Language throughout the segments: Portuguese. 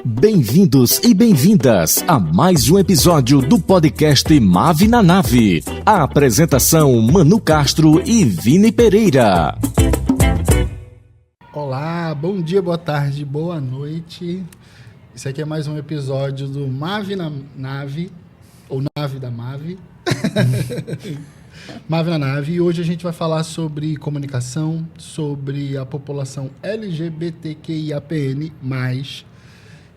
Bem-vindos e bem-vindas a mais um episódio do podcast Mave na Nave. A apresentação Manu Castro e Vini Pereira. Olá, bom dia, boa tarde, boa noite. Esse aqui é mais um episódio do Mave na Nave, ou Nave da Mave. Mave na Nave. E hoje a gente vai falar sobre comunicação, sobre a população LGBTQIAPN+,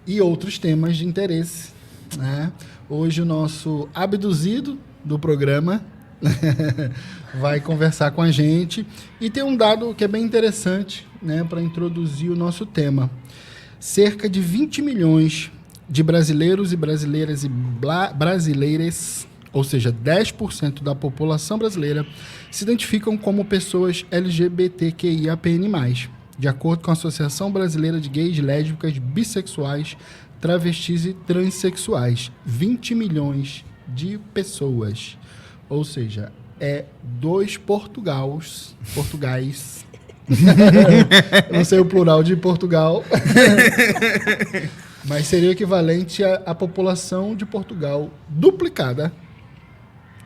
e outros temas de interesse, né? Hoje o nosso abduzido do programa vai conversar com a gente e tem um dado que é bem interessante, né, para introduzir o nosso tema. Cerca de 20 milhões de brasileiros e brasileiras brasileiras, ou seja, 10% da população brasileira, se identificam como pessoas LGBTQIAPN+, de acordo com a Associação Brasileira de Gays, Lésbicas, Bissexuais, Travestis e Transsexuais. 20 milhões de pessoas. Ou seja, é 2 Portugais. Não sei o plural de Portugal. Mas seria o equivalente à população de Portugal duplicada,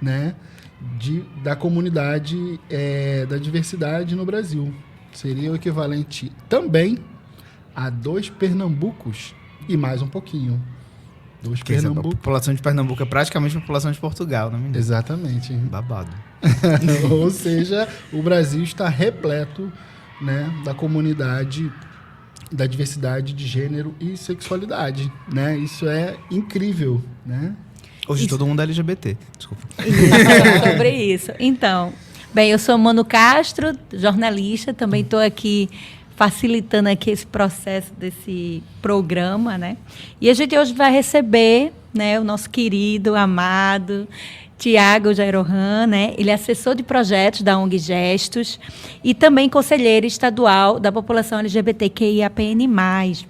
né? Da comunidade da diversidade no Brasil. Seria o equivalente também a 2 Pernambucos e mais um pouquinho. 2 Pernambucos. A população de Pernambuco é praticamente a população de Portugal, não é? Exatamente. Babado. Ou seja, o Brasil está repleto, né, da comunidade, da diversidade de gênero e sexualidade, né? Isso é incrível, né? Hoje todo mundo é LGBT, desculpa. Sobre isso. Então, bem, eu sou Manu Castro, jornalista, também estou aqui facilitando aqui esse processo desse programa, né? E a gente hoje vai receber, né, o nosso querido, amado Tiago Jairohan, né? Ele é assessor de projetos da ONG Gestos e também conselheiro estadual da população LGBTQIAPN+.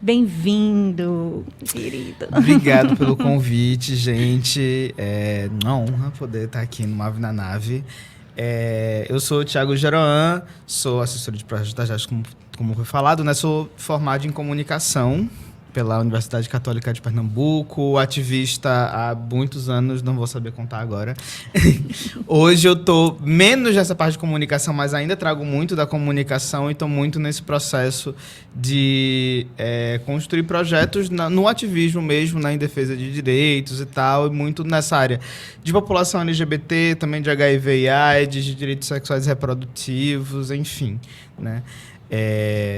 Bem-vindo, querido. Obrigado pelo convite, gente. É uma honra poder estar aqui no Mave na Nave. Eu sou o Tiago Jairohan, sou assessor de projetos da Gestos, como foi falado, né? Sou formado em comunicação pela Universidade Católica de Pernambuco, ativista há muitos anos, não vou saber contar agora. Hoje eu estou menos nessa parte de comunicação, mas ainda trago muito da comunicação e estou muito nesse processo de construir projetos no ativismo mesmo, em defesa de direitos e tal, e muito nessa área de população LGBT, também de HIV e AIDS, de direitos sexuais e reprodutivos, enfim, né?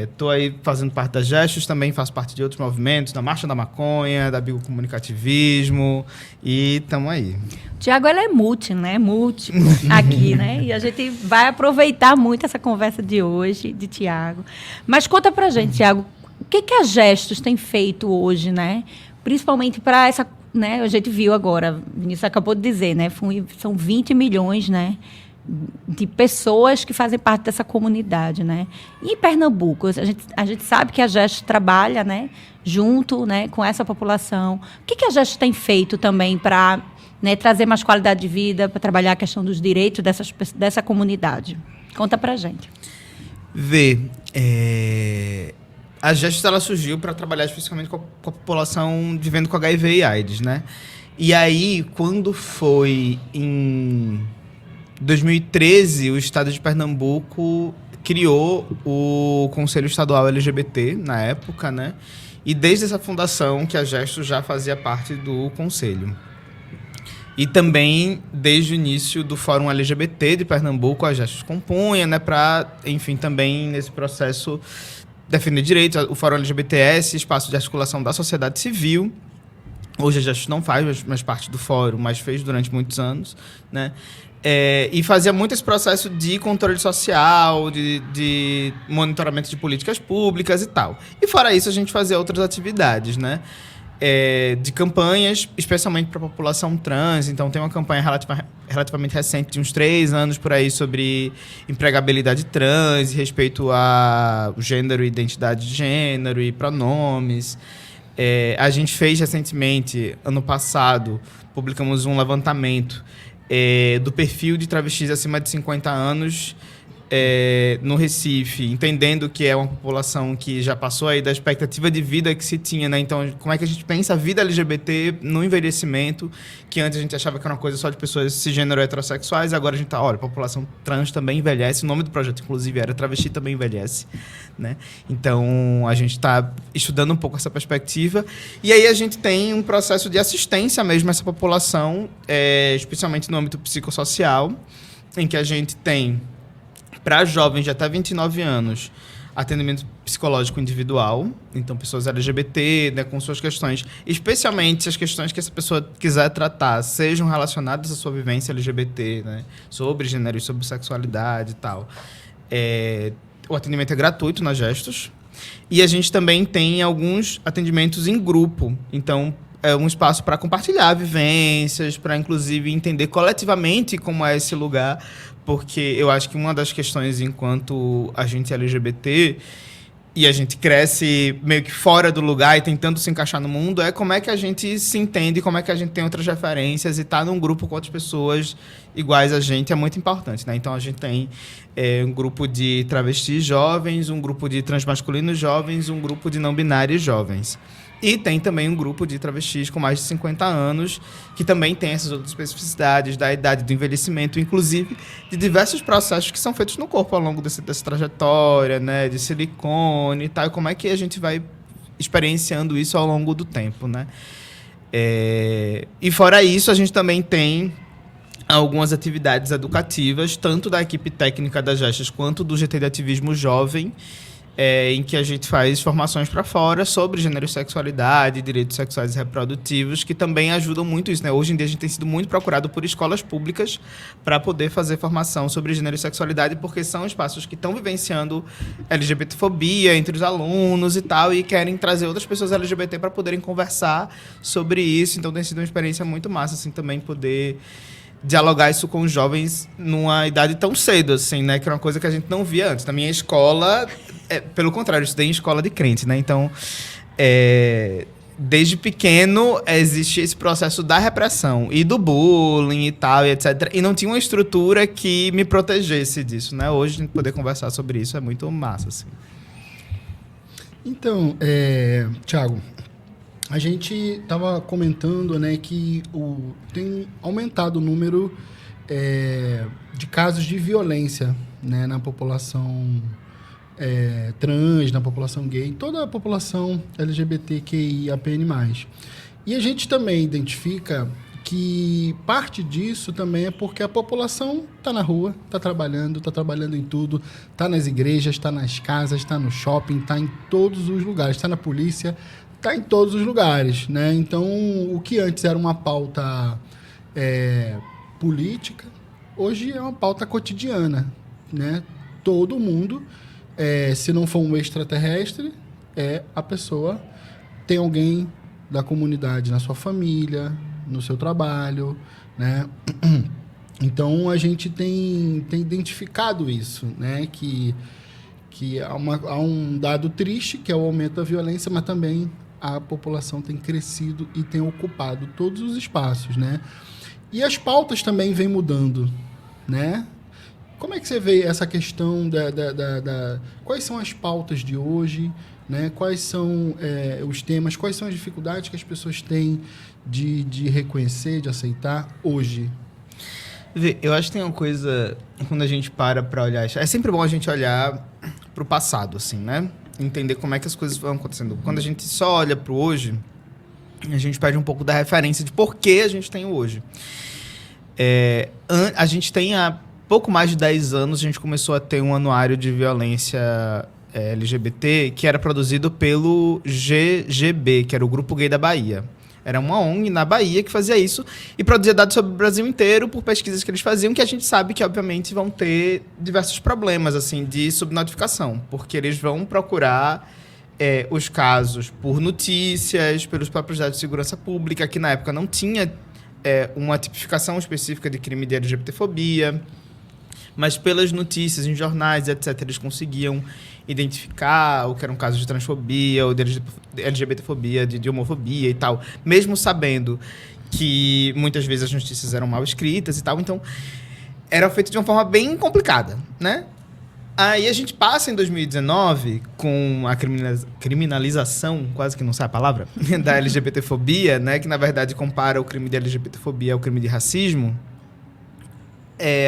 Estou aí fazendo parte da Gestos, também faço parte de outros movimentos, da Marcha da Maconha, da Biocomunicativismo, e estamos aí. O Tiago, ele é múltiplo aqui, né? E a gente vai aproveitar muito essa conversa de hoje, de Tiago. Mas conta pra gente, Tiago, o que a Gestos tem feito hoje, né? Principalmente para essa, né? A gente viu agora, o Vinícius acabou de dizer, né? São 20 milhões, né, de pessoas que fazem parte dessa comunidade, né? E em Pernambuco, a gente sabe que a Gestos trabalha, né, junto, né, com essa população. O que a Gestos tem feito também para, né, trazer mais qualidade de vida, para trabalhar a questão dos direitos dessa comunidade? Conta pra gente. A Gestos, ela surgiu para trabalhar especificamente com a população vivendo com HIV e AIDS, né? E aí, quando foi em 2013, o estado de Pernambuco criou o Conselho Estadual LGBT, na época, né? E desde essa fundação que a Gestos já fazia parte do conselho. E também, desde o início do Fórum LGBT de Pernambuco, a Gestos compunha, né? Para, enfim, também nesse processo defender direitos. O Fórum LGBT é esse espaço de articulação da sociedade civil. Hoje a Gestos não faz mais parte do fórum, mas fez durante muitos anos, né? E fazia muito esse processo de controle social, de monitoramento de políticas públicas e tal. E fora isso, a gente fazia outras atividades, né? De campanhas, especialmente para a população trans. Então, tem uma campanha relativamente recente, de uns 3 anos por aí, sobre empregabilidade trans, respeito a gênero e identidade de gênero e pronomes. A gente fez recentemente, ano passado, publicamos um levantamento do perfil de travestis acima de 50 anos no Recife, entendendo que é uma população que já passou aí da expectativa de vida que se tinha, né? Então, como é que a gente pensa a vida LGBT no envelhecimento, que antes a gente achava que era uma coisa só de pessoas cisgênero heterossexuais, agora a gente olha, a população trans também envelhece, o nome do projeto, inclusive, era Travesti Também Envelhece, né? Então, a gente está estudando um pouco essa perspectiva, e aí a gente tem um processo de assistência mesmo a essa população, especialmente no âmbito psicossocial, em que a gente tem, para jovens de até 29 anos, atendimento psicológico individual, então pessoas LGBT, né, com suas questões, especialmente as questões que essa pessoa quiser tratar, sejam relacionadas à sua vivência LGBT, né, sobre gênero e sobre sexualidade e tal. O atendimento é gratuito na Gestos, e a gente também tem alguns atendimentos em grupo, então é um espaço para compartilhar vivências, para inclusive entender coletivamente como é esse lugar, porque eu acho que uma das questões enquanto a gente é LGBT e a gente cresce meio que fora do lugar e tentando se encaixar no mundo, é como é que a gente se entende, como é que a gente tem outras referências e estar num grupo com outras pessoas iguais a gente é muito importante, né? Então a gente tem um grupo de travestis jovens, um grupo de transmasculinos jovens, um grupo de não binários jovens. E tem também um grupo de travestis com mais de 50 anos, que também tem essas outras especificidades da idade do envelhecimento, inclusive de diversos processos que são feitos no corpo ao longo dessa trajetória, né, de silicone e tal, e como é que a gente vai experienciando isso ao longo do tempo, né? E fora isso, a gente também tem algumas atividades educativas, tanto da equipe técnica da Gestos quanto do GT de Ativismo Jovem, em que a gente faz formações para fora sobre gênero e sexualidade, direitos sexuais e reprodutivos, que também ajudam muito isso, né? Hoje em dia a gente tem sido muito procurado por escolas públicas para poder fazer formação sobre gênero e sexualidade, porque são espaços que estão vivenciando LGBTfobia entre os alunos e tal, e querem trazer outras pessoas LGBT para poderem conversar sobre isso. Então tem sido uma experiência muito massa, assim, também poder dialogar isso com os jovens numa idade tão cedo, assim, né? Que era uma coisa que a gente não via antes. Na minha escola, pelo contrário, eu estudei em escola de crente, né? Então, desde pequeno, existe esse processo da repressão e do bullying e tal, e etc. E não tinha uma estrutura que me protegesse disso, né? Hoje, a gente poder conversar sobre isso é muito massa, assim. Então, Thiago, a gente estava comentando, né, que tem aumentado o número de casos de violência, né, na população trans, na população gay, toda a população LGBTQIAPN+. E a gente também identifica que parte disso também é porque a população está na rua, está trabalhando em tudo, está nas igrejas, está nas casas, está no shopping, está em todos os lugares, está na polícia, está em todos os lugares, né? Então, o que antes era uma pauta política, hoje é uma pauta cotidiana, né? Todo mundo, se não for um extraterrestre, a pessoa tem alguém da comunidade na sua família, no seu trabalho, né? Então, a gente tem identificado isso, né? Que há um dado triste, que é o aumento da violência, mas também a população tem crescido e tem ocupado todos os espaços, né? E as pautas também vêm mudando, né? Como é que você vê essa questão quais são as pautas de hoje, né? Quais são os temas, quais são as dificuldades que as pessoas têm de reconhecer, de aceitar hoje? Eu acho que tem uma coisa, quando a gente para olhar, é sempre bom a gente olhar para o passado, assim, né? Entender como é que as coisas vão acontecendo. Quando a gente só olha para o hoje, a gente perde um pouco da referência de por que a gente tem o hoje. A gente tem há pouco mais de 10 anos, a gente começou a ter um anuário de violência LGBT que era produzido pelo GGB, que era o Grupo Gay da Bahia. Era uma ONG na Bahia que fazia isso e produzia dados sobre o Brasil inteiro por pesquisas que eles faziam, que a gente sabe que, obviamente, vão ter diversos problemas assim, de subnotificação, porque eles vão procurar os casos por notícias, pelos próprios dados de segurança pública, que na época não tinha uma tipificação específica de crime de LGBTfobia, mas pelas notícias em jornais, etc., eles conseguiam identificar o que era um caso de transfobia ou de LGBTfobia, de homofobia e tal, mesmo sabendo que muitas vezes as notícias eram mal escritas e tal. Então, era feito de uma forma bem complicada, né? Aí a gente passa em 2019 com a criminalização, quase que não sai a palavra, da LGBTfobia, né? Que na verdade compara o crime de LGBTfobia ao crime de racismo.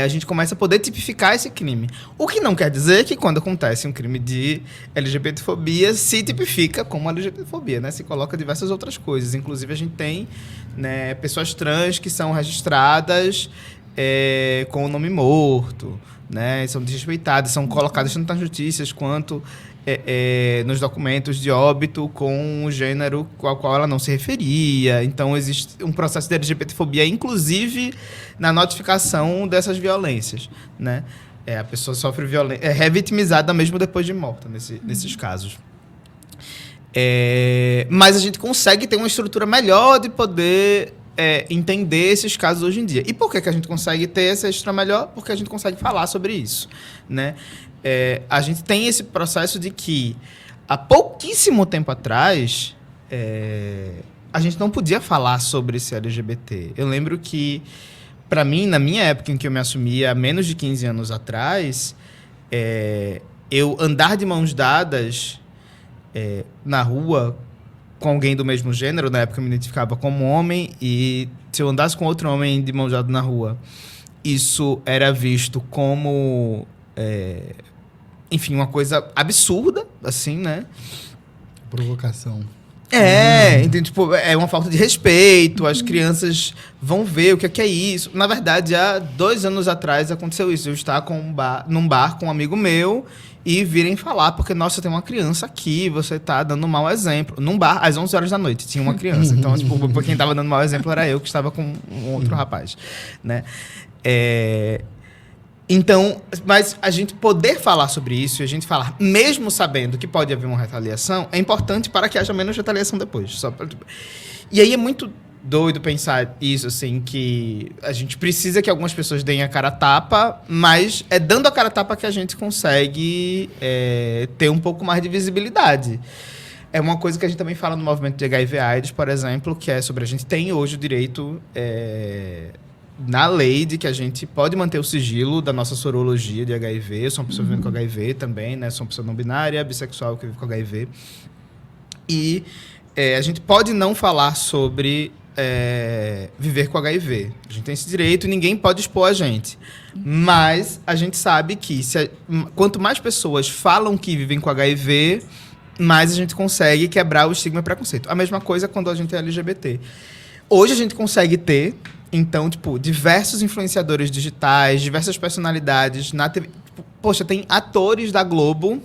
A gente começa a poder tipificar esse crime. O que não quer dizer que quando acontece um crime de LGBTfobia, se tipifica como LGBTfobia, né? Se coloca diversas outras coisas. Inclusive, a gente tem, né, pessoas trans que são registradas com o nome morto, né? São desrespeitadas, são colocadas tanto nas notícias quanto nos documentos de óbito com o gênero ao qual ela não se referia. Então, existe um processo de LGBTfobia, inclusive na notificação dessas violências, né? A pessoa sofre violência, é revitimizada mesmo depois de morta, nesses casos. Mas a gente consegue ter uma estrutura melhor de poder entender esses casos hoje em dia. E por que a gente consegue ter essa estrutura melhor? Porque a gente consegue falar sobre isso, né? A gente tem esse processo de que, há pouquíssimo tempo atrás, a gente não podia falar sobre esse LGBT. Eu lembro que, para mim, na minha época em que eu me assumi, há menos de 15 anos atrás, eu andar de mãos dadas na rua com alguém do mesmo gênero, na época eu me identificava como homem, e se eu andasse com outro homem de mãos dadas na rua, isso era visto como... enfim, uma coisa absurda, assim, né? Provocação. Então, tipo, é uma falta de respeito, as crianças vão ver o que é isso. Na verdade, há 2 anos atrás aconteceu isso. Eu estava num bar com um amigo meu e virem falar, porque, nossa, tem uma criança aqui, você tá dando um mau exemplo. Num bar, às 11 horas da noite, tinha uma criança. Então, tipo, quem tava dando mau exemplo era eu, que estava com um outro rapaz, né? Então, mas a gente poder falar sobre isso e a gente falar, mesmo sabendo que pode haver uma retaliação, é importante para que haja menos retaliação depois. E aí é muito doido pensar isso, assim, que a gente precisa que algumas pessoas deem a cara a tapa, mas é dando a cara a tapa que a gente consegue ter um pouco mais de visibilidade. É uma coisa que a gente também fala no movimento de HIV/AIDS, por exemplo, que é sobre a gente tem hoje o direito... na lei de que a gente pode manter o sigilo da nossa sorologia de HIV. Eu sou uma pessoa vivendo com HIV também, né? Sou uma pessoa não binária, bissexual que vive com HIV. E a gente pode não falar sobre viver com HIV. A gente tem esse direito e ninguém pode expor a gente. Mas a gente sabe que quanto mais pessoas falam que vivem com HIV, mais a gente consegue quebrar o estigma e preconceito. A mesma coisa quando a gente é LGBT. Hoje a gente consegue ter... Então, tipo, diversos influenciadores digitais, diversas personalidades na TV. Tipo, poxa, tem atores da Globo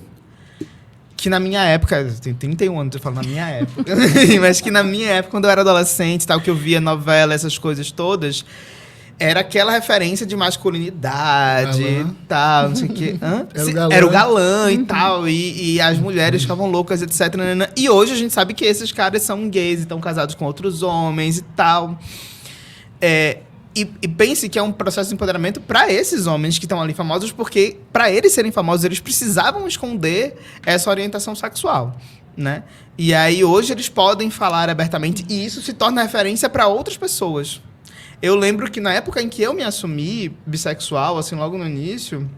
que na minha época... Tem 31 anos, eu falo na minha época. Mas que na minha época, quando eu era adolescente, tal, que eu via novela, essas coisas todas, era aquela referência de masculinidade e tal, não sei o quê. Era o galã e tal, e as mulheres ficavam loucas, etc. E hoje a gente sabe que esses caras são gays e estão casados com outros homens e tal... E pense que é um processo de empoderamento para esses homens que estão ali famosos, porque para eles serem famosos, eles precisavam esconder essa orientação sexual, né? E aí hoje eles podem falar abertamente e isso se torna referência para outras pessoas. Eu lembro que na época em que eu me assumi bissexual, assim, logo no início,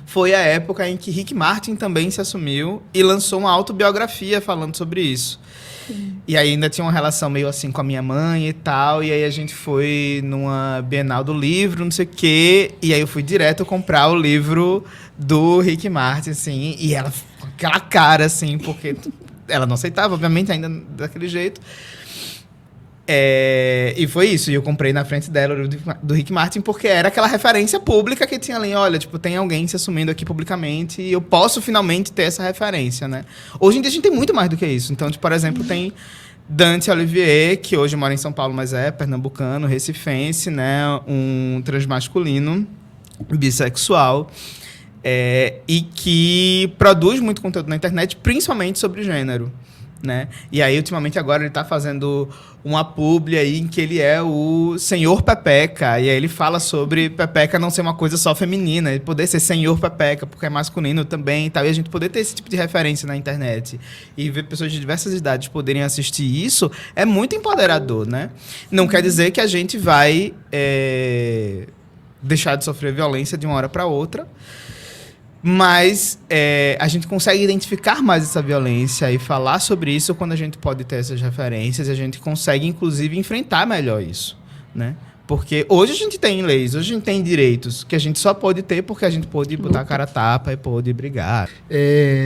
foi a época em que Rick Martin também se assumiu e lançou uma autobiografia falando sobre isso. Sim. E aí ainda tinha uma relação meio assim com a minha mãe e tal, e aí a gente foi numa Bienal do Livro, não sei o quê, e aí eu fui direto comprar o livro do Rick Martin, assim, e ela com aquela cara, assim, porque ela não aceitava, obviamente, ainda daquele jeito. E foi isso, e eu comprei na frente dela do Rick Martin porque era aquela referência pública que tinha ali, olha, tipo, tem alguém se assumindo aqui publicamente e eu posso finalmente ter essa referência, né? Hoje em dia a gente tem muito mais do que isso, então, tipo, por exemplo, tem Dante Olivier, que hoje mora em São Paulo, mas é pernambucano, recifense, né? Um transmasculino, bissexual, e que produz muito conteúdo na internet, principalmente sobre gênero, né? E aí, ultimamente, agora ele tá fazendo uma publi aí em que ele é o Senhor Pepeca. E aí ele fala sobre Pepeca não ser uma coisa só feminina, ele poder ser Senhor Pepeca, porque é masculino também e tal. E a gente poder ter esse tipo de referência na internet e ver pessoas de diversas idades poderem assistir isso é muito empoderador, né? Não quer dizer que a gente vai deixar de sofrer violência de uma hora para outra. Mas a gente consegue identificar mais essa violência e falar sobre isso quando a gente pode ter essas referências e a gente consegue, inclusive, enfrentar melhor isso, né? Porque hoje a gente tem leis, hoje a gente tem direitos que a gente só pode ter porque a gente pôde botar a cara a tapa e pôde brigar.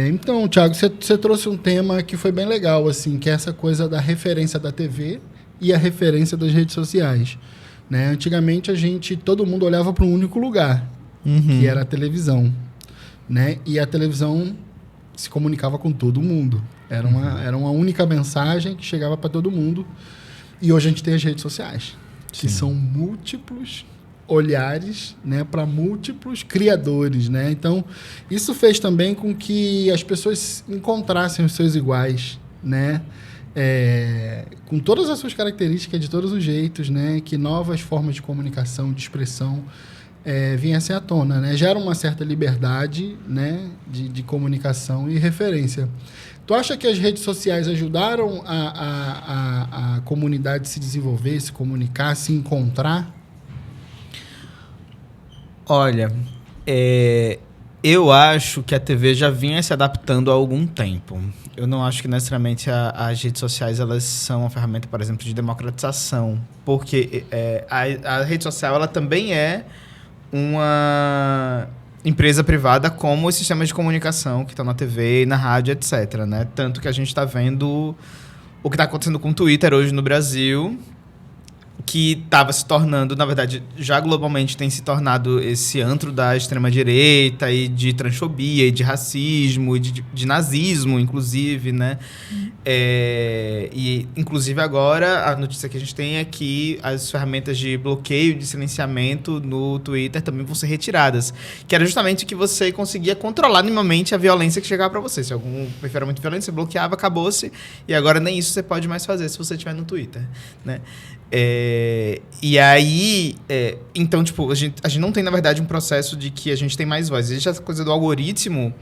Então, Thiago, você trouxe um tema que foi bem legal, assim, que é essa coisa da referência da TV e a referência das redes sociais, né? Antigamente, todo mundo olhava para um único lugar, que era a televisão, né? E a televisão se comunicava com todo mundo. Era uma única mensagem que chegava para todo mundo. E hoje a gente tem as redes sociais, que são múltiplos olhares, né, para múltiplos criadores, né? Então, isso fez também com que as pessoas encontrassem os seus iguais, né? Com todas as suas características, de todos os jeitos, né? Que novas formas de comunicação, de expressão viessem à tona, né? Gera uma certa liberdade, né, de comunicação e referência. Tu acha que as redes sociais ajudaram a comunidade se desenvolver, se comunicar, se encontrar? Olha, eu acho que a TV já vinha se adaptando há algum tempo. Eu não acho que necessariamente as redes sociais elas são uma ferramenta, por exemplo, de democratização, porque a rede social ela também é uma empresa privada como os sistemas de comunicação que estão na TV, na rádio, etc., né? Tanto que a gente está vendo o que está acontecendo com o Twitter hoje no Brasil, que estava se tornando, na verdade, já globalmente tem se tornado esse antro da extrema-direita e de transfobia e de racismo e de nazismo, inclusive, né? E, inclusive, agora, a notícia que a gente tem é que as ferramentas de bloqueio e de silenciamento no Twitter também vão ser retiradas, que era justamente que você conseguia controlar minimamente a violência que chegava para você. Se algum perfil era muito violento, você bloqueava, acabou-se, e agora nem isso você pode mais fazer se você estiver no Twitter, né? E aí, então, tipo, a gente não tem, na verdade, um processo de que a gente tem mais voz. Existe essa coisa do algoritmo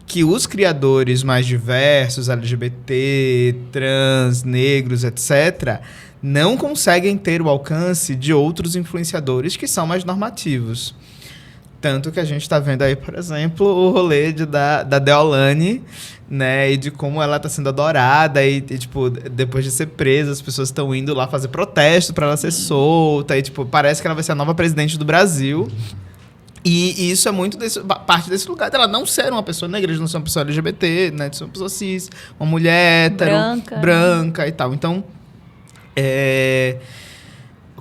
que os criadores mais diversos, LGBT, trans, negros, etc., não conseguem ter o alcance de outros influenciadores que são mais normativos. Tanto que a gente está vendo aí, por exemplo, o rolê da Deolane, né, e de como ela está sendo adorada e, tipo, depois de ser presa, as pessoas estão indo lá fazer protesto para ela ser solta e, tipo, parece que ela vai ser a nova presidente do Brasil. E isso é muito parte desse lugar dela não ser uma pessoa negra, de não ser uma pessoa LGBT, né, de ser uma pessoa cis, uma mulher hétero, branca e tal. Então,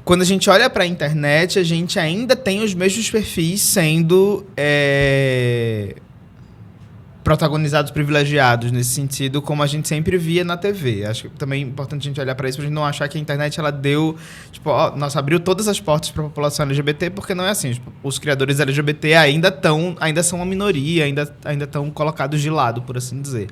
quando a gente olha para a internet, a gente ainda tem os mesmos perfis sendo protagonizados privilegiados nesse sentido, como a gente sempre via na TV. Acho que também é importante a gente olhar para isso, para a gente não achar que a internet ela deu, tipo, nossa, abriu todas as portas para a população LGBT, porque não é assim. Tipo, os criadores LGBT ainda são uma minoria, ainda estão colocados de lado, por assim dizer.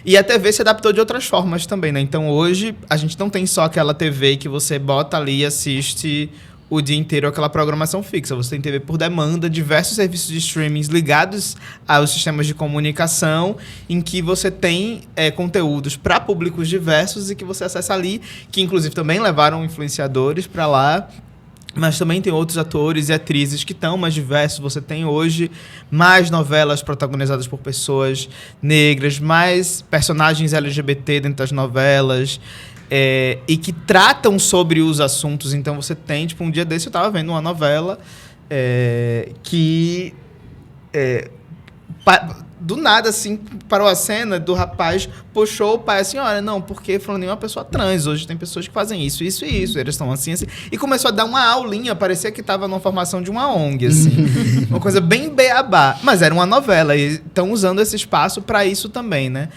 E a TV se adaptou de outras formas também, né? Então, hoje, a gente não tem só aquela TV que você bota ali e assiste o dia inteiro aquela programação fixa. Você tem TV por demanda, diversos serviços de streaming ligados aos sistemas de comunicação, em que você tem conteúdos para públicos diversos e que você acessa ali, que inclusive também levaram influenciadores para lá. Mas também tem outros atores e atrizes que estão mais diversos. Você tem hoje mais novelas protagonizadas por pessoas negras, mais personagens LGBT dentro das novelas, e que tratam sobre os assuntos. Então você tem, tipo, um dia desse eu estava vendo uma novela que do nada, assim, parou a cena do rapaz, puxou o pai assim, olha, não, porque falando em uma pessoa trans, hoje tem pessoas que fazem isso, isso e isso, eles estão assim, e começou a dar uma aulinha, parecia que estava numa formação de uma ONG, assim, uma coisa bem beabá, mas era uma novela, e estão usando esse espaço para isso também, né?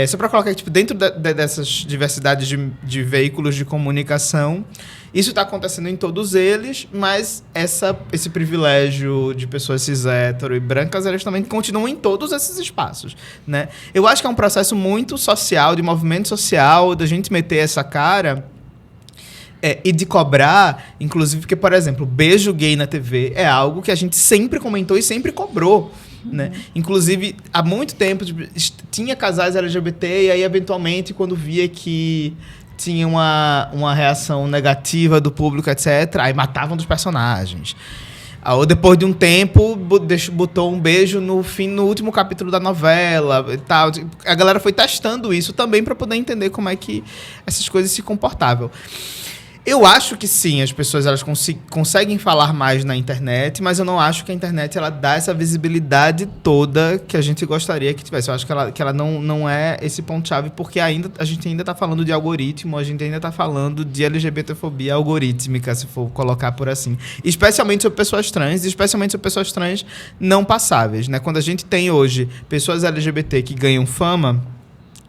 Só para colocar, tipo, dentro dessas diversidades de veículos de comunicação, isso está acontecendo em todos eles, mas esse privilégio de pessoas cis, hétero e brancas, elas também continuam em todos esses espaços, né? Eu acho que é um processo muito social, de movimento social, da gente meter essa cara e de cobrar, inclusive, porque, por exemplo, beijo gay na TV é algo que a gente sempre comentou e sempre cobrou, né? Inclusive, há muito tempo tinha casais LGBT e aí, eventualmente, quando via que tinha uma reação negativa do público, etc., aí matavam dos personagens. Ou depois de um tempo, botou um beijo no último capítulo da novela e tal. A galera foi testando isso também para poder entender como é que essas coisas se comportavam. Eu acho que sim, as pessoas elas conseguem falar mais na internet, mas eu não acho que a internet ela dá essa visibilidade toda que a gente gostaria que tivesse. Eu acho que ela não é esse ponto-chave, porque a gente ainda está falando de algoritmo, a gente ainda está falando de LGBTfobia algorítmica, se for colocar por assim. Especialmente sobre pessoas trans, e especialmente sobre pessoas trans não passáveis, né? Quando a gente tem hoje pessoas LGBT que ganham fama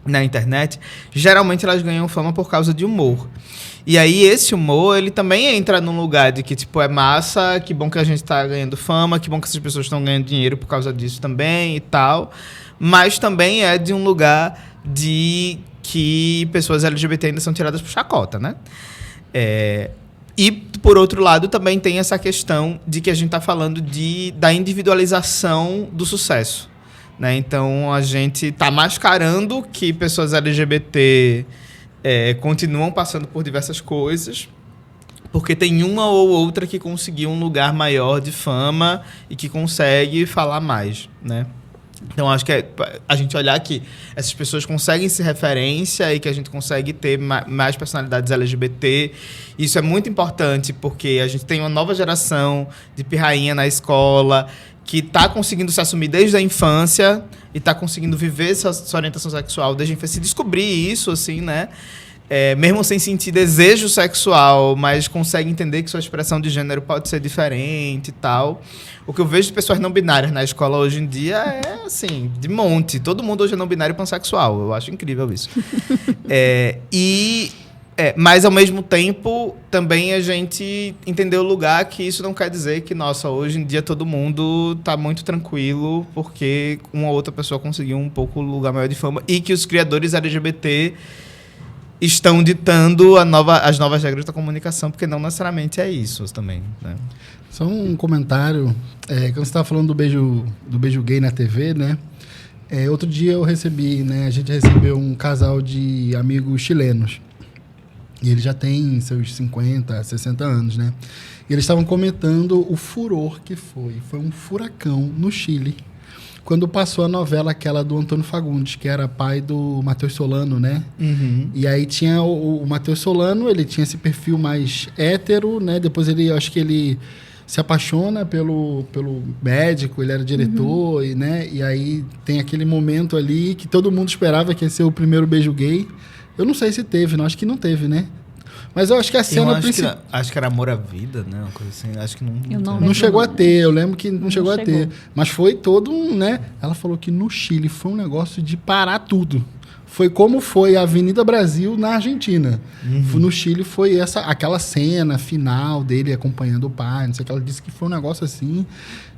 na internet, geralmente elas ganham fama por causa de humor. E aí esse humor, ele também entra num lugar de que, tipo, é massa, que bom que a gente tá ganhando fama, que bom que essas pessoas estão ganhando dinheiro por causa disso também e tal. Mas também é de um lugar de que pessoas LGBT ainda são tiradas por chacota, né? E, por outro lado, também tem essa questão de que a gente tá falando da individualização do sucesso, né? Então, a gente tá mascarando que pessoas LGBT... continuam passando por diversas coisas, porque tem uma ou outra que conseguiu um lugar maior de fama e que consegue falar mais, né? Então, acho que a gente olhar que essas pessoas conseguem ser referência e que a gente consegue ter mais personalidades LGBT. Isso é muito importante, porque a gente tem uma nova geração de pirrainha na escola que está conseguindo se assumir desde a infância e está conseguindo viver sua orientação sexual desde a infância, se descobrir isso, assim, né? Mesmo sem sentir desejo sexual, mas consegue entender que sua expressão de gênero pode ser diferente e tal. O que eu vejo de pessoas não binárias na escola hoje em dia é, assim, de monte. Todo mundo hoje é não binário e pansexual. Eu acho incrível isso. Mas, ao mesmo tempo, também a gente entendeu o lugar que isso não quer dizer que, nossa, hoje em dia todo mundo tá muito tranquilo porque uma outra pessoa conseguiu um pouco o lugar maior de fama e que os criadores LGBT estão ditando as novas regras da comunicação, porque não necessariamente é isso também, né? Só um comentário. Quando você estava falando do beijo gay na TV, né? Outro dia eu recebi, né? A gente recebeu um casal de amigos chilenos. E ele já tem seus 50, 60 anos, né? E eles estavam comentando o furor que foi. Foi um furacão no Chile, quando passou a novela aquela do Antônio Fagundes, que era pai do Matheus Solano, né? Uhum. E aí tinha o Matheus Solano, ele tinha esse perfil mais hétero, né? Depois acho que ele se apaixona pelo médico, ele era diretor, e aí tem aquele momento ali que todo mundo esperava que ia ser o primeiro beijo gay. Eu não sei se teve, não, acho que não teve, né? Mas eu acho que a cena principal... Acho que era Amor à Vida, né? Uma coisa assim. Acho que não chegou a ter, eu lembro que não chegou a ter. Mas foi todo um, né? Ela falou que no Chile foi um negócio de parar tudo. Foi como foi a Avenida Brasil na Argentina. Uhum. No Chile foi aquela cena final dele acompanhando o pai, não sei o que. Ela disse que foi um negócio assim,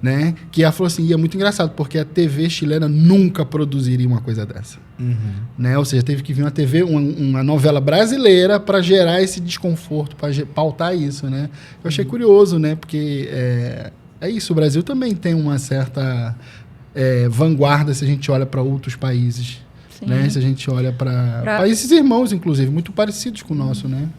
né? Que ela falou assim, e é muito engraçado, porque a TV chilena nunca produziria uma coisa dessa. Uhum. Né? Ou seja, teve que vir uma novela brasileira para gerar esse desconforto, para pautar isso, né? Eu achei curioso, né? Porque é isso, o Brasil também tem uma certa vanguarda se a gente olha para outros países. Né? Se a gente olha para países irmãos, inclusive, muito parecidos com o nosso, né?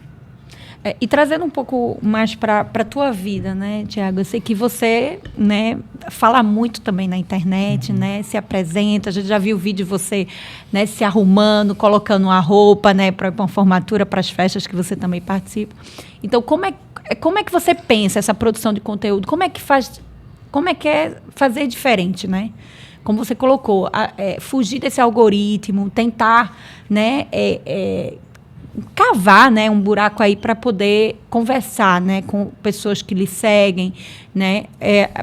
E trazendo um pouco mais para a tua vida, né, Tiago? Eu sei que você, né, fala muito também na internet, né? Se apresenta, a gente já viu o vídeo de você, né, se arrumando, colocando uma roupa, né, para uma formatura, para as festas que você também participa. Então, como é que você pensa essa produção de conteúdo? Como é que é fazer diferente, né? Como você colocou, fugir desse algoritmo, tentar, né, cavar, né, um buraco aí para poder conversar, né, com pessoas que lhe seguem, né,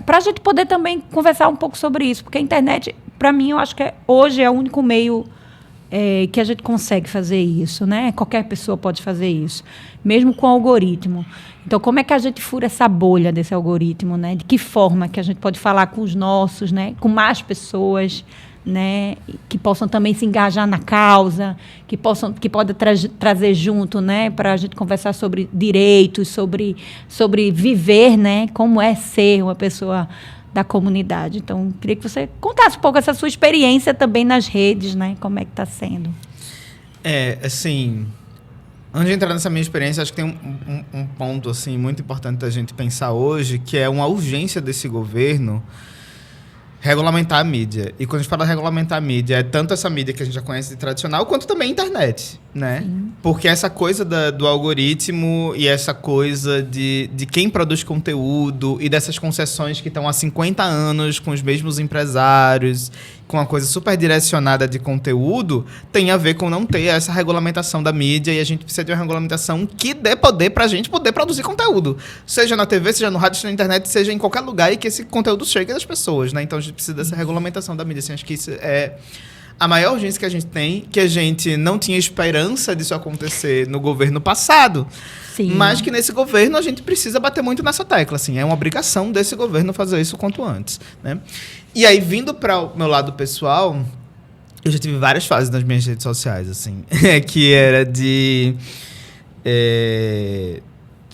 para a gente poder também conversar um pouco sobre isso, porque a internet, para mim, eu acho que hoje é o único meio que a gente consegue fazer isso, né? Qualquer pessoa pode fazer isso, mesmo com algoritmo. Então, como é que a gente fura essa bolha desse algoritmo, né? De que forma que a gente pode falar com os nossos, né? Com mais pessoas, né? Que possam também se engajar na causa, que podem trazer junto, né? Para a gente conversar sobre direitos, sobre viver, né? Como é ser uma pessoa da comunidade. Então, queria que você contasse um pouco essa sua experiência também nas redes, né? Como é que está sendo? Assim, Antes de entrar nessa minha experiência, acho que tem um ponto assim, muito importante da gente pensar hoje, que é uma urgência desse governo regulamentar a mídia. E quando a gente fala regulamentar a mídia, é tanto essa mídia que a gente já conhece de tradicional, quanto também a internet, né? Sim. Porque essa coisa do algoritmo e essa coisa de quem produz conteúdo e dessas concessões que estão há 50 anos com os mesmos empresários, com uma coisa super direcionada de conteúdo, tem a ver com não ter essa regulamentação da mídia, e a gente precisa de uma regulamentação que dê poder pra gente poder produzir conteúdo. Seja na TV, seja no rádio, seja na internet, seja em qualquer lugar, e que esse conteúdo chegue às pessoas, né? Então a gente precisa dessa regulamentação da mídia. Assim, acho que isso é a maior urgência que a gente tem, que a gente não tinha esperança disso acontecer no governo passado. Sim. Mas que nesse governo a gente precisa bater muito nessa tecla, assim, é uma obrigação desse governo fazer isso o quanto antes, né? E aí, vindo para o meu lado pessoal, eu já tive várias fases nas minhas redes sociais, assim, que era de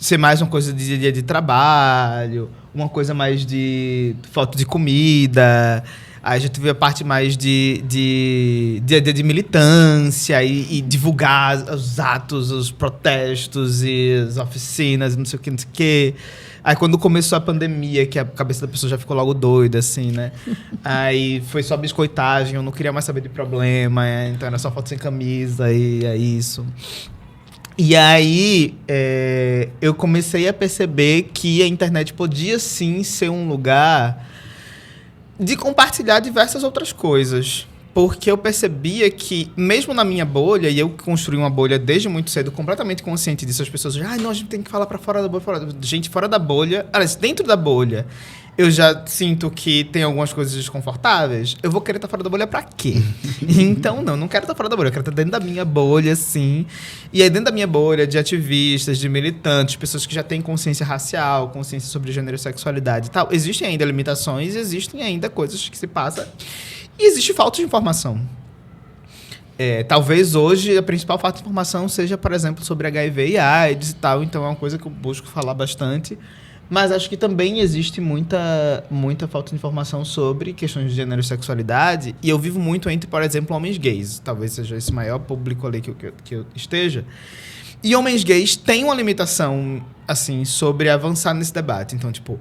ser mais uma coisa de dia de trabalho, uma coisa mais de foto de comida. Aí já tive a parte mais de militância e divulgar os atos, os protestos e as oficinas, não sei o que. Aí quando começou a pandemia, que a cabeça da pessoa já ficou logo doida, assim, né? Aí foi só biscoitagem, eu não queria mais saber de problema, então era só foto sem camisa e é isso. E aí eu comecei a perceber que a internet podia sim ser um lugar de compartilhar diversas outras coisas. Porque eu percebia que, mesmo na minha bolha, e eu construí uma bolha desde muito cedo, completamente consciente disso, as pessoas dizem, não, a gente tem que falar para fora da bolha, Gente, fora da bolha, aliás, dentro da bolha, eu já sinto que tem algumas coisas desconfortáveis, eu vou querer estar fora da bolha pra quê? Então, não quero estar fora da bolha, eu quero estar dentro da minha bolha, sim. E aí, dentro da minha bolha de ativistas, de militantes, pessoas que já têm consciência racial, consciência sobre gênero e sexualidade e tal, existem ainda limitações, existem ainda coisas que se passam, e existe falta de informação. Talvez hoje a principal falta de informação seja, por exemplo, sobre HIV e AIDS e tal, então é uma coisa que eu busco falar bastante. Mas acho que também existe muita falta de informação sobre questões de gênero e sexualidade. E eu vivo muito entre, por exemplo, homens gays. Talvez seja esse maior público ali que eu esteja. E homens gays têm uma limitação, assim, sobre avançar nesse debate. Então, tipo...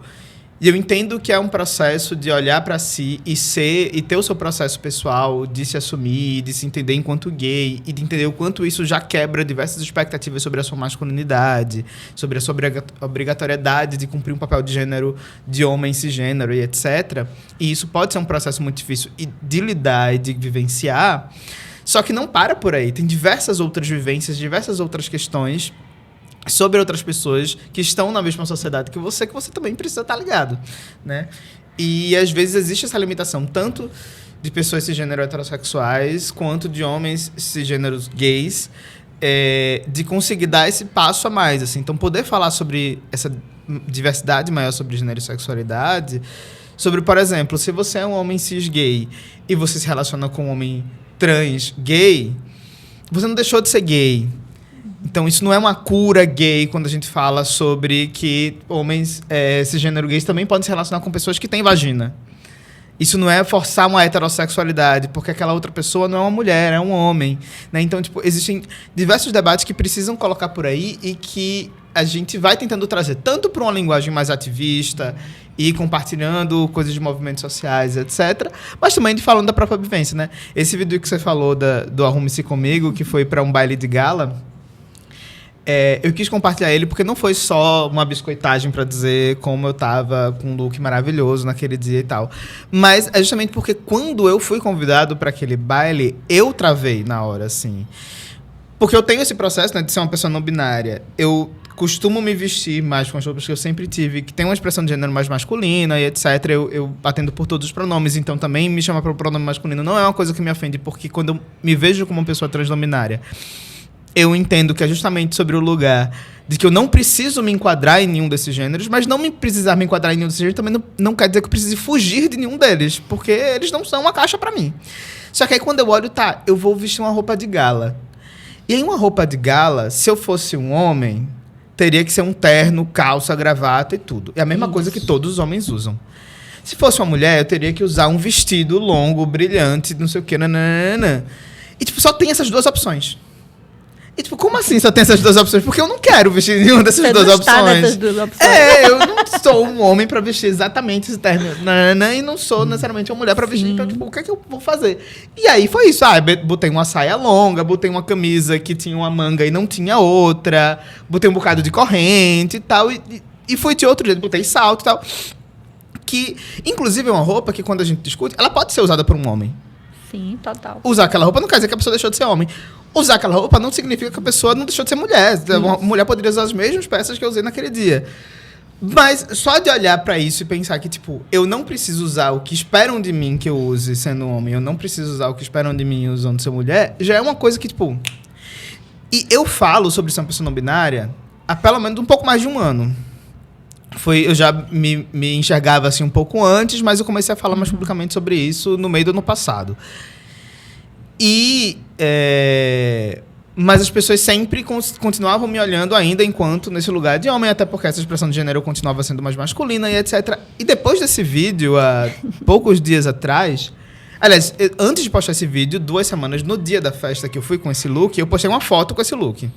E eu entendo que é um processo de olhar para si e ter o seu processo pessoal, de se assumir, de se entender enquanto gay, e de entender o quanto isso já quebra diversas expectativas sobre a sua masculinidade, sobre a sua obrigatoriedade de cumprir um papel de gênero, de homem cisgênero e etc. E isso pode ser um processo muito difícil de lidar e de vivenciar, só que não para por aí. Tem diversas outras vivências, diversas outras questões sobre outras pessoas que estão na mesma sociedade que você também precisa estar ligado, né? E às vezes existe essa limitação, tanto de pessoas cisgênero heterossexuais, quanto de homens cisgêneros gays, de conseguir dar esse passo a mais, assim. Então, poder falar sobre essa diversidade maior sobre gênero e sexualidade, sobre, por exemplo, se você é um homem cis gay e você se relaciona com um homem trans gay, você não deixou de ser gay. Então, isso não é uma cura gay quando a gente fala sobre que homens cisgênero gays também podem se relacionar com pessoas que têm vagina. Isso não é forçar uma heterossexualidade, porque aquela outra pessoa não é uma mulher, é um homem, né? Então, tipo, existem diversos debates que precisam colocar por aí e que a gente vai tentando trazer tanto para uma linguagem mais ativista e compartilhando coisas de movimentos sociais, etc., mas também falando da própria vivência, né? Esse vídeo que você falou do Arrume-se Comigo, que foi para um baile de gala, eu quis compartilhar ele porque não foi só uma biscoitagem para dizer como eu tava com um look maravilhoso naquele dia e tal. Mas é justamente porque quando eu fui convidado para aquele baile, eu travei na hora, assim. Porque eu tenho esse processo, né, de ser uma pessoa não binária. Eu costumo me vestir mais com as roupas que eu sempre tive, que tem uma expressão de gênero mais masculina e etc. Eu atendo por todos os pronomes, então também me chamar para o pronome masculino não é uma coisa que me ofende, porque quando eu me vejo como uma pessoa transnominária, eu entendo que é justamente sobre o lugar de que eu não preciso me enquadrar em nenhum desses gêneros, mas não me precisar me enquadrar em nenhum desses gêneros também não quer dizer que eu precise fugir de nenhum deles, porque eles não são uma caixa pra mim. Só que aí quando eu olho, eu vou vestir uma roupa de gala. E em uma roupa de gala, se eu fosse um homem, teria que ser um terno, calça, gravata e tudo. É a mesma coisa que todos os homens usam. Se fosse uma mulher, eu teria que usar um vestido longo, brilhante, não sei o que, nananana. E tipo, só tem essas duas opções. E tipo, como assim só tem essas duas opções? Porque eu não quero vestir nenhuma dessas Você duas não opções. está nessas duas opções. Eu não sou um homem pra vestir exatamente esse terno. E não sou necessariamente uma mulher pra vestir. Então, tipo, o que é que eu vou fazer? E aí foi isso. Botei uma saia longa, botei uma camisa que tinha uma manga e não tinha outra, botei um bocado de corrente e tal. E fui de outro jeito, botei salto e tal. Que, inclusive, é uma roupa que quando a gente discute, ela pode ser usada por um homem. Sim, total. Usar aquela roupa não quer dizer que a pessoa deixou de ser homem. Usar aquela roupa não significa que a pessoa não deixou de ser mulher. Uma mulher poderia usar as mesmas peças que eu usei naquele dia. Mas só de olhar pra isso e pensar que, tipo, eu não preciso usar o que esperam de mim que eu use sendo homem, eu não preciso usar o que esperam de mim usando ser mulher, já é uma coisa que, tipo... E eu falo sobre ser uma pessoa não binária há pelo menos um pouco mais de um ano. Eu já me enxergava assim um pouco antes, mas eu comecei a falar mais publicamente sobre isso no meio do ano passado. Mas as pessoas sempre continuavam me olhando ainda enquanto nesse lugar de homem, até porque essa expressão de gênero continuava sendo mais masculina e etc. E depois desse vídeo, há poucos dias atrás... Aliás, antes de postar esse vídeo, 2 semanas, no dia da festa que eu fui com esse look, eu postei uma foto com esse look.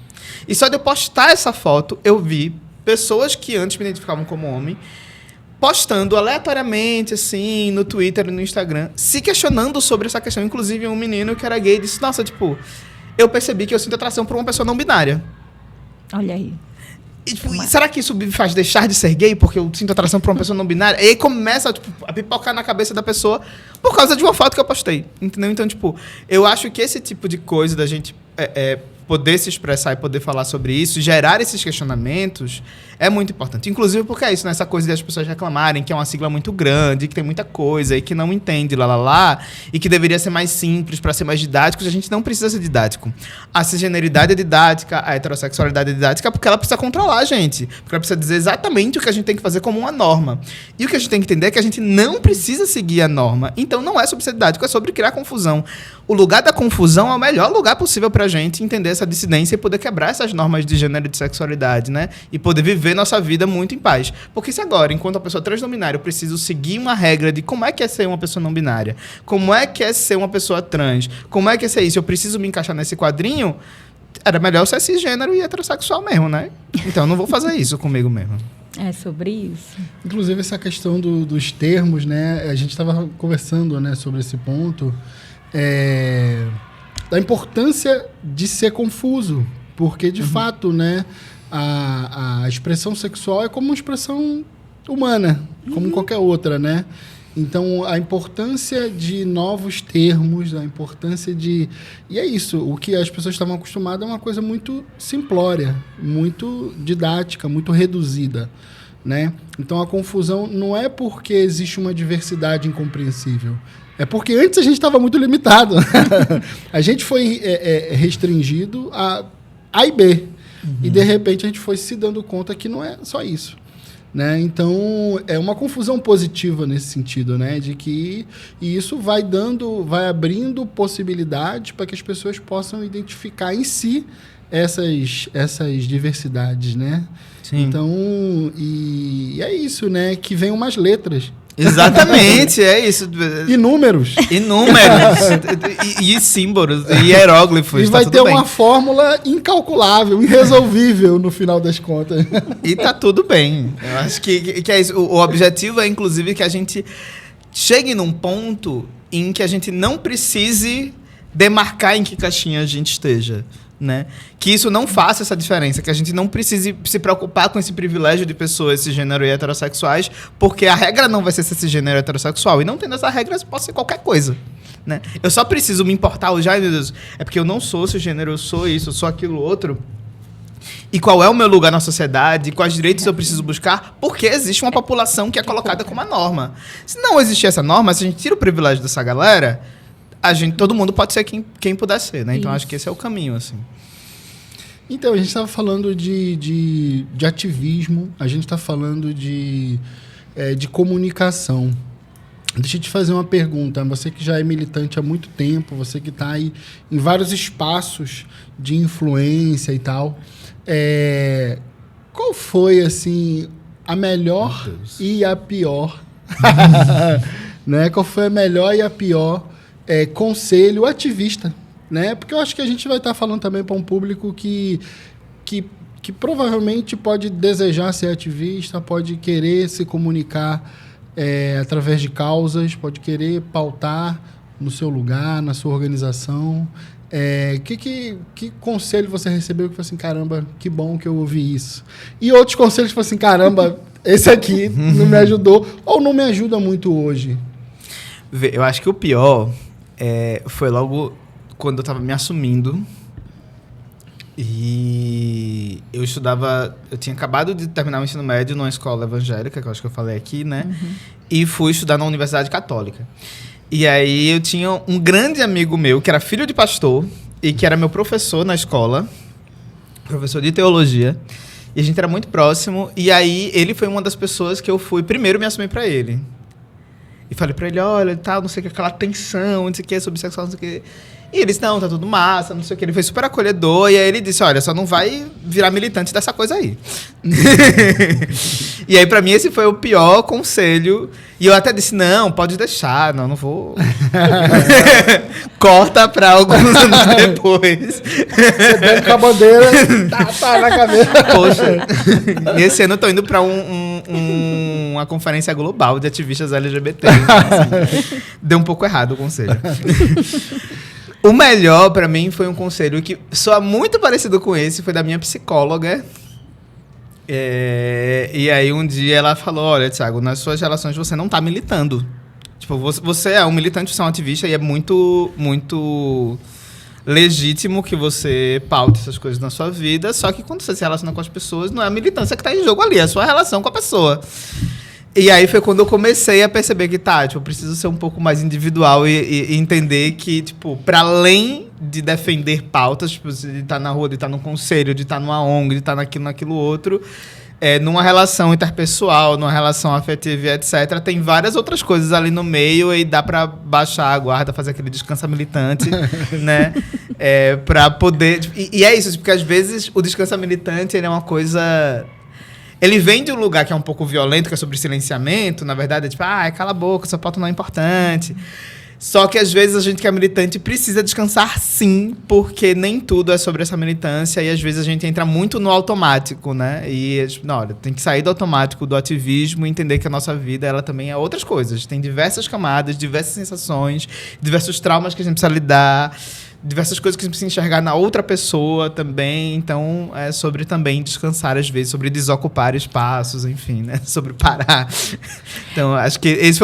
E só de eu postar essa foto, eu vi pessoas que antes me identificavam como homem, postando aleatoriamente, assim, no Twitter e no Instagram, se questionando sobre essa questão. Inclusive, um menino que era gay disse, nossa, tipo, eu percebi que eu sinto atração por uma pessoa não binária. Olha aí. E, tipo, será que isso me faz deixar de ser gay porque eu sinto atração por uma pessoa não binária? E aí começa tipo, a pipocar na cabeça da pessoa por causa de uma foto que eu postei. Entendeu? Então, tipo, eu acho que esse tipo de coisa da gente poder se expressar e poder falar sobre isso, gerar esses questionamentos, é muito importante. Inclusive porque é isso, né? Essa coisa de as pessoas reclamarem que é uma sigla muito grande, que tem muita coisa e que não entende, e que deveria ser mais simples para ser mais didático. A gente não precisa ser didático. A cisgeneridade é didática, a heterossexualidade é didática porque ela precisa controlar a gente. Porque ela precisa dizer exatamente o que a gente tem que fazer como uma norma. E o que a gente tem que entender é que a gente não precisa seguir a norma. Então não é sobre ser didático, é sobre criar confusão. O lugar da confusão é o melhor lugar possível pra gente entender essa dissidência e poder quebrar essas normas de gênero e de sexualidade, né? E poder viver nossa vida muito em paz. Porque se agora, enquanto a pessoa transnominária, eu preciso seguir uma regra de como é que é ser uma pessoa não binária, como é que é ser uma pessoa trans, como é que é ser isso, eu preciso me encaixar nesse quadrinho, era melhor eu ser cisgênero e heterossexual mesmo, né? Então eu não vou fazer isso comigo mesmo. É sobre isso. Inclusive, essa questão dos termos, né? A gente estava conversando, né, sobre esse ponto, da importância de ser confuso, porque, de fato, né, a expressão sexual é como uma expressão humana, como qualquer outra, né? Então, a importância de novos termos, a importância de... E é isso, o que as pessoas estavam acostumadas é uma coisa muito simplória, muito didática, muito reduzida, né? Então, a confusão não é porque existe uma diversidade incompreensível, é porque antes a gente estava muito limitado. A gente foi restringido a A e B. E, de repente, a gente foi se dando conta que não é só isso. Né? Então, é uma confusão positiva nesse sentido, né? De que e isso vai abrindo possibilidades para que as pessoas possam identificar em si essas diversidades, né? Sim. Então, e é isso, né? Que venham mais letras. Exatamente, é isso. E números. E números. e símbolos. E hieróglifos. E vai ter uma fórmula incalculável, irresolvível no final das contas. E tá tudo bem. Eu acho que é isso. O objetivo é, inclusive, que a gente chegue num ponto em que a gente não precise demarcar em que caixinha a gente esteja. Né? Que isso não faça essa diferença, que a gente não precise se preocupar com esse privilégio de pessoas cisgênero e heterossexuais, porque a regra não vai ser cisgênero e heterossexual, e não tendo essa regra, pode ser qualquer coisa. Né? Eu só preciso me importar hoje, ai meu Deus, é porque eu não sou cisgênero, eu sou isso, eu sou aquilo outro. E qual é o meu lugar na sociedade, quais direitos eu preciso buscar, porque existe uma população que é colocada como a norma. Se não existir essa norma, se a gente tira o privilégio dessa galera, todo mundo pode ser quem puder ser, né? Então, acho que esse é o caminho, assim. Então, a gente estava falando de ativismo, a gente está falando de comunicação. Deixa eu te fazer uma pergunta. Você que já é militante há muito tempo, você que está aí em vários espaços de influência e tal, qual foi, assim, a melhor e a pior? Né? Qual foi a melhor e a pior conselho ativista né? Porque eu acho que a gente vai estar falando também para um público que provavelmente pode desejar ser ativista, pode querer se comunicar através de causas, pode querer pautar no seu lugar, na sua organização. Que conselho você recebeu que foi assim, caramba, que bom que eu ouvi isso? E outros conselhos que foi assim, caramba, esse aqui não me ajudou ou não me ajuda muito hoje? Eu acho que o pior foi logo quando eu estava me assumindo. E eu tinha acabado de terminar o ensino médio numa escola evangélica, que eu acho que eu falei aqui, né? Uhum. E fui estudar na Universidade Católica. E aí eu tinha um grande amigo meu, que era filho de pastor, e que era meu professor na escola, professor de teologia, e a gente era muito próximo, e aí ele foi uma das pessoas que eu fui primeiro me assumir pra ele. E falei pra ele, olha, tal, não sei o que, aquela tensão, não sei o que, sobre sexual, não sei o que. E ele disse, não, tá tudo massa, não sei o que. Ele foi super acolhedor. E aí ele disse, olha, só não vai virar militante dessa coisa aí. E aí, pra mim, esse foi o pior conselho. E eu até disse, não, pode deixar. Não vou... Corta pra alguns anos depois. Você bebe com a bandeira, tá na cabeça. Poxa, esse ano eu tô indo pra uma conferência global de ativistas LGBT. Assim, deu um pouco errado o conselho. O melhor pra mim foi um conselho que soa muito parecido com esse, foi da minha psicóloga. E aí um dia ela falou, olha, Thiago, nas suas relações você não tá militando. Tipo, você é um militante, você é um ativista e é muito, muito legítimo que você paute essas coisas na sua vida, só que quando você se relaciona com as pessoas, não é a militância que tá em jogo ali, é a sua relação com a pessoa. E aí foi quando eu comecei a perceber que eu preciso ser um pouco mais individual e entender que, tipo, para além de defender pautas, tipo, de estar na rua, de estar no conselho, de estar numa ONG, de estar naquilo outro, numa relação interpessoal, numa relação afetiva, etc., tem várias outras coisas ali no meio e dá para baixar a guarda, fazer aquele descanso militante, né? Para poder... E é isso, porque às vezes o descanso militante ele é uma coisa... Ele vem de um lugar que é um pouco violento, que é sobre silenciamento, na verdade, é tipo, cala a boca, sua pauta não é importante. Só que às vezes a gente que é militante precisa descansar sim, porque nem tudo é sobre essa militância e às vezes a gente entra muito no automático, né? E, não, olha, tem que sair do automático, do ativismo e entender que a nossa vida, ela também é outras coisas. Tem diversas camadas, diversas sensações, diversos traumas que a gente precisa lidar, diversas coisas que a gente precisa enxergar na outra pessoa também. Então, é sobre também descansar às vezes, sobre desocupar espaços, enfim, né? Sobre parar. Então, acho que esse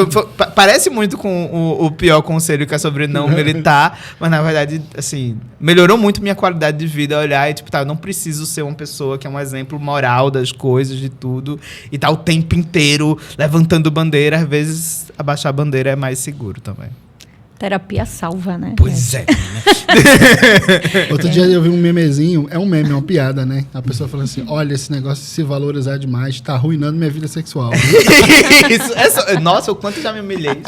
parece muito com o pior conselho, que é sobre não militar, mas, na verdade, assim, melhorou muito minha qualidade de vida, olhar e, tipo, eu não preciso ser uma pessoa que é um exemplo moral das coisas, de tudo, e tá o tempo inteiro levantando bandeira. Às vezes, abaixar a bandeira é mais seguro também. Terapia salva, né? Pois é. Outro dia eu vi um memezinho, é um meme, é uma piada, né? A pessoa falando assim, olha, esse negócio de se valorizar demais tá arruinando minha vida sexual. Isso, nossa, o quanto eu já me humilhei.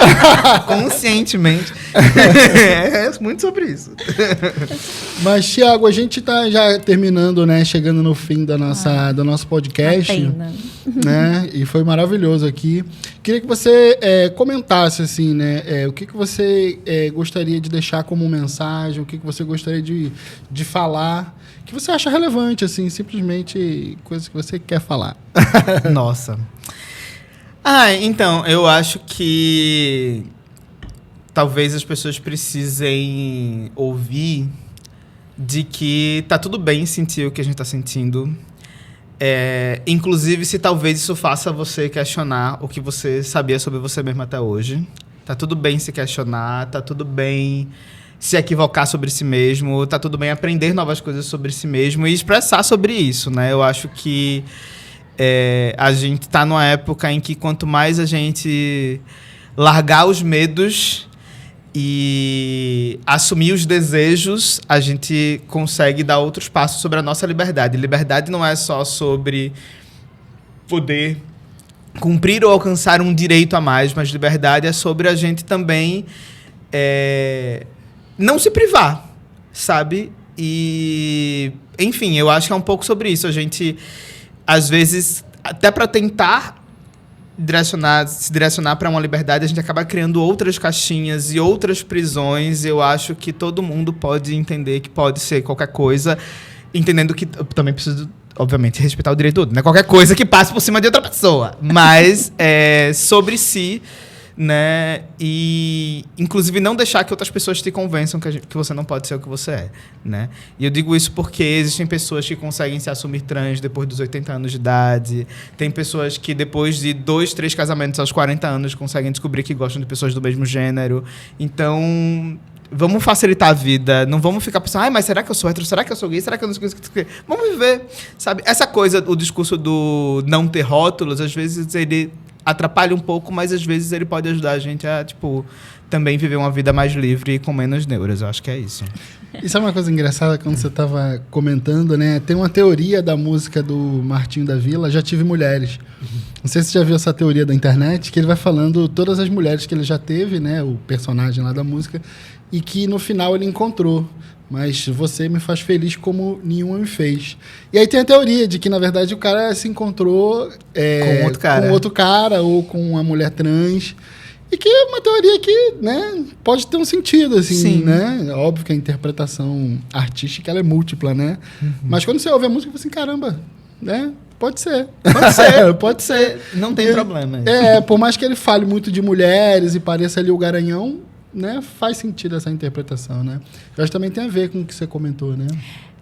Conscientemente. É muito sobre isso. Mas, Thiago, a gente tá já terminando, né? Chegando no fim do nosso podcast. Né? E foi maravilhoso aqui. Queria que você comentasse, assim, né? O que você gostaria de deixar como mensagem, o que você gostaria de falar, que você acha relevante, assim, simplesmente coisas que você quer falar. Nossa. Então, eu acho que talvez as pessoas precisem ouvir de que tá tudo bem sentir o que a gente tá sentindo. Inclusive, se talvez isso faça você questionar o que você sabia sobre você mesmo até hoje. Tá tudo bem se questionar, tá tudo bem se equivocar sobre si mesmo, tá tudo bem aprender novas coisas sobre si mesmo e expressar sobre isso, né? Eu acho que a gente tá numa época em que quanto mais a gente largar os medos e assumir os desejos, a gente consegue dar outros passos sobre a nossa liberdade. Liberdade não é só sobre poder cumprir ou alcançar um direito a mais, mas liberdade é sobre a gente também não se privar, sabe? E, enfim, eu acho que é um pouco sobre isso. A gente, às vezes, até para tentar se direcionar para uma liberdade, a gente acaba criando outras caixinhas e outras prisões. Eu acho que todo mundo pode entender que pode ser qualquer coisa, entendendo que eu também preciso, obviamente, respeitar o direito do outro, né? Qualquer coisa que passe por cima de outra pessoa. Mas sobre si, né? E, inclusive, não deixar que outras pessoas te convençam que você não pode ser o que você é, né? E eu digo isso porque existem pessoas que conseguem se assumir trans depois dos 80 anos de idade. Tem pessoas que, depois de 2, 3 casamentos aos 40 anos, conseguem descobrir que gostam de pessoas do mesmo gênero. Então, vamos facilitar a vida. Não vamos ficar pensando, mas será que eu sou hétero? Será que eu sou gay? Será que eu não sou gay? Vamos viver, sabe? Essa coisa, o discurso do não ter rótulos, às vezes ele atrapalha um pouco, mas às vezes ele pode ajudar a gente a, também viver uma vida mais livre e com menos neuras. Eu acho que é isso. Isso é uma coisa engraçada, quando você estava comentando, né? Tem uma teoria da música do Martinho da Vila, Já Tive Mulheres. Não sei se você já viu essa teoria da internet, que ele vai falando todas as mulheres que ele já teve, né? O personagem lá da música, e que no final ele encontrou. Mas você me faz feliz como nenhuma me fez. E aí tem a teoria de que, na verdade, o cara se encontrou com outro cara ou com uma mulher trans. E que é uma teoria que, né, pode ter um sentido, assim, sim, né? Óbvio que a interpretação artística ela é múltipla, né? Uhum. Mas quando você ouve a música, você assim, caramba, né? Pode ser. Pode ser. Pode ser. Não tem problema. Por mais que ele fale muito de mulheres e pareça ali o garanhão, né, faz sentido essa interpretação, né? Eu acho que também tem a ver com o que você comentou, né?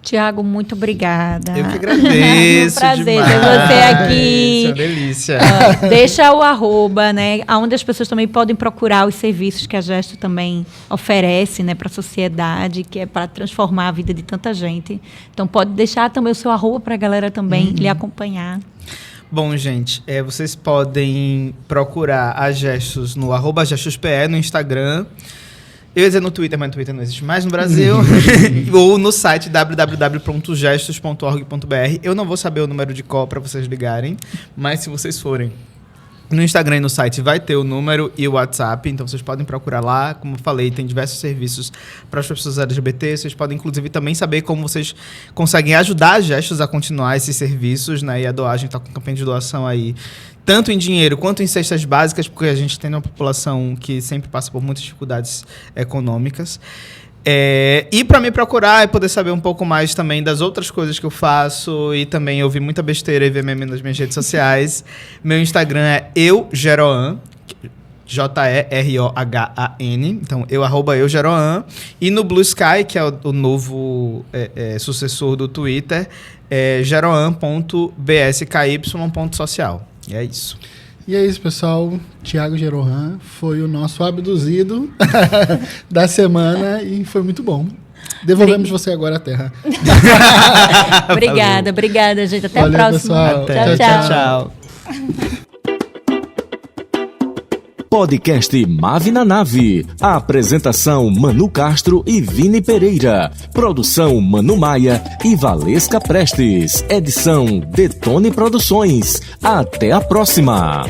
Tiago, muito obrigada. Eu que agradeço. É um prazer demais. ter você aqui. Isso é uma delícia. Deixa o @, né? Onde as pessoas também podem procurar os serviços que a Gesto também oferece, né, para a sociedade, que é para transformar a vida de tanta gente. Então, pode deixar também o seu @, para a galera também lhe acompanhar. Bom, gente, vocês podem procurar a Gestos no @GestosPE no Instagram. Eu ia dizer no Twitter, mas no Twitter não existe mais no Brasil. Ou no site www.gestos.org.br. Eu não vou saber o número de call para vocês ligarem, mas se vocês forem no Instagram e no site vai ter o número e o WhatsApp, então vocês podem procurar lá. Como eu falei, tem diversos serviços para as pessoas LGBT. Vocês podem, inclusive, também saber como vocês conseguem ajudar a Gestos a continuar esses serviços, né? E a doar, a gente está com campanha de doação aí, tanto em dinheiro quanto em cestas básicas, porque a gente tem uma população que sempre passa por muitas dificuldades econômicas. E para me procurar e poder saber um pouco mais também das outras coisas que eu faço e também ouvir muita besteira e ver meme nas minhas redes sociais, meu Instagram é eugeroan, JEROHAN, então @eugeroan, e no Blue Sky, que é o novo sucessor do Twitter, é geroan.bsky.social. E é isso. E é isso, pessoal. Tiago Gerohan foi o nosso abduzido da semana e foi muito bom. Devolvemos você agora à Terra. Obrigada, gente. Até Valeu, a próxima. Pessoal. Tchau. Podcast Mave na Nave. A apresentação Manu Castro e Vini Pereira. Produção Manu Maia e Valesca Prestes. Edição Detone Produções. Até a próxima.